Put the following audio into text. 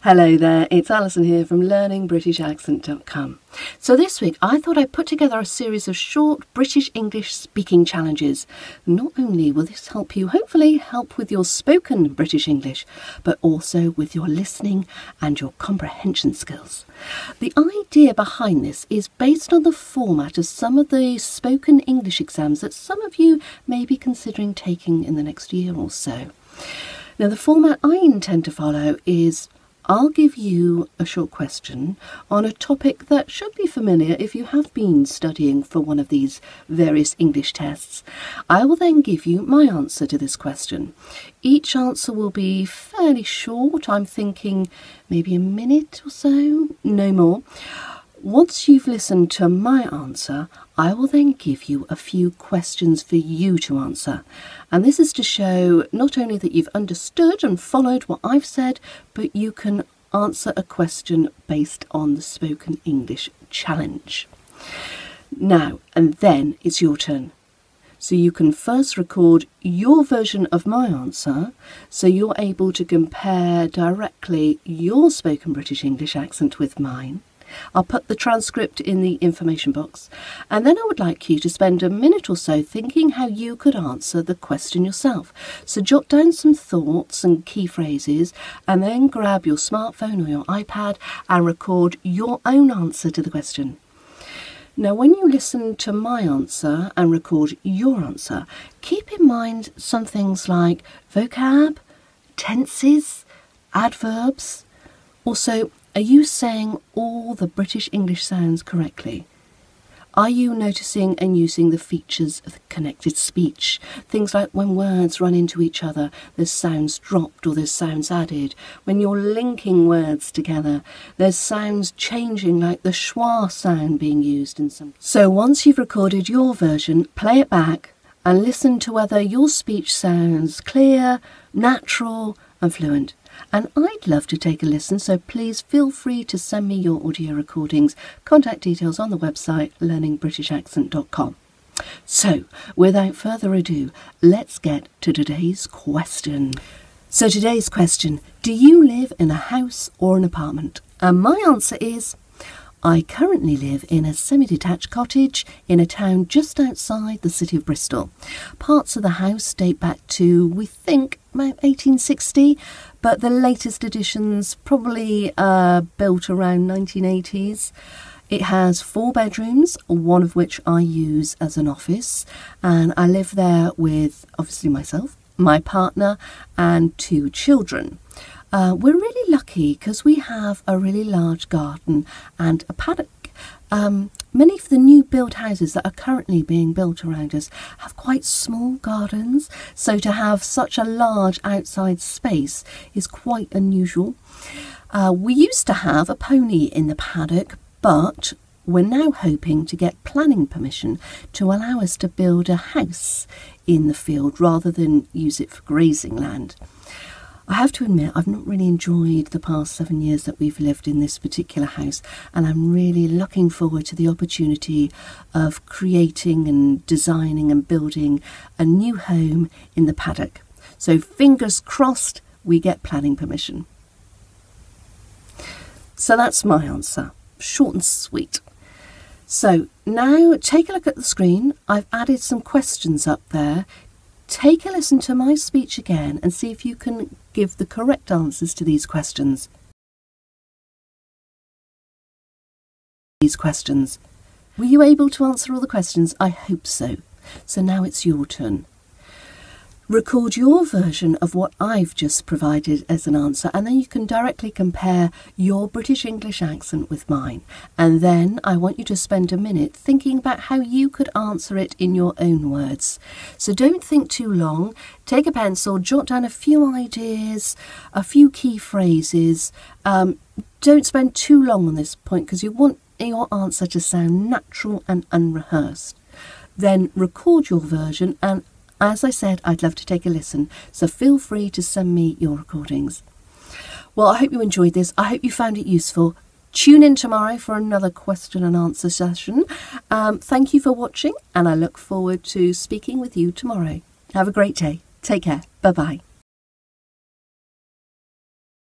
Hello there, it's Alison here from learningbritishaccent.com. So this week I thought I'd put together a series of short British English speaking challenges. Not only will this help you hopefully help with your spoken British English, but also with your listening and your comprehension skills. The idea behind this is based on the format of some of the spoken English exams that some of you may be considering taking in the next year or so. Now the format I intend to follow is I'll give you a short question on a topic that should be familiar if you have been studying for one of these various English tests. I will then give you my answer to this question. Each answer will be fairly short. I'm thinking maybe a minute or so, no more. Once you've listened to my answer, I will then give you a few questions for you to answer. And this is to show not only that you've understood and followed what I've said, but you can answer a question based on the spoken English challenge. Now, and then it's your turn. So you can first record your version of my answer, so you're able to compare directly your spoken British English accent with mine. I'll put the transcript in the information box, and then I would like you to spend a minute or so thinking how you could answer the question yourself. So jot down some thoughts and key phrases, and then grab your smartphone or your iPad and record your own answer to the question. Now, when you listen to my answer and record your answer, keep in mind some things like vocab, tenses, adverbs. Also, are you saying all the British English sounds correctly? Are you noticing and using the features of the connected speech? Things like when words run into each other, there's sounds dropped or there's sounds added. When you're linking words together, there's sounds changing, like the schwa sound being used in some. So once you've recorded your version, play it back and listen to whether your speech sounds clear, natural and fluent. And I'd love to take a listen, so please feel free to send me your audio recordings. Contact details on the website learningbritishaccent.com. So, without further ado, let's get to today's question. So today's question, do you live in a house or an apartment? And my answer is, I currently live in a semi-detached cottage in a town just outside the city of Bristol. Parts of the house date back to, we think, about 1860, but the latest additions probably built around 1980s. It has 4 bedrooms, one of which I use as an office, and I live there with obviously myself, my partner and 2 children. We're really lucky because we have a really large garden and a paddock. Many of the new build houses that are currently being built around us have quite small gardens, so to have such a large outside space is quite unusual. We used to have a pony in the paddock, but we're now hoping to get planning permission to allow us to build a house in the field rather than use it for grazing land. I have to admit, I've not really enjoyed the past 7 years that we've lived in this particular house, and I'm really looking forward to the opportunity of creating and designing and building a new home in the paddock. So fingers crossed we get planning permission. So that's my answer, short and sweet. So now take a look at the screen. I've added some questions up there. Take a listen to my speech again and see if you can give the correct answers to these questions. Were you able to answer all the questions? I hope so. So now it's your turn. Record your version of what I've just provided as an answer, and then you can directly compare your British English accent with mine. And then I want you to spend a minute thinking about how you could answer it in your own words. So don't think too long. Take a pencil, jot down a few ideas, a few key phrases. Don't spend too long on this point because you want your answer to sound natural and unrehearsed. Then record your version, and as I said, I'd love to take a listen, so feel free to send me your recordings. Well, I hope you enjoyed this. I hope you found it useful. Tune in tomorrow for another question and answer session. Thank you for watching, and I look forward to speaking with you tomorrow. Have a great day. Take care. Bye-bye.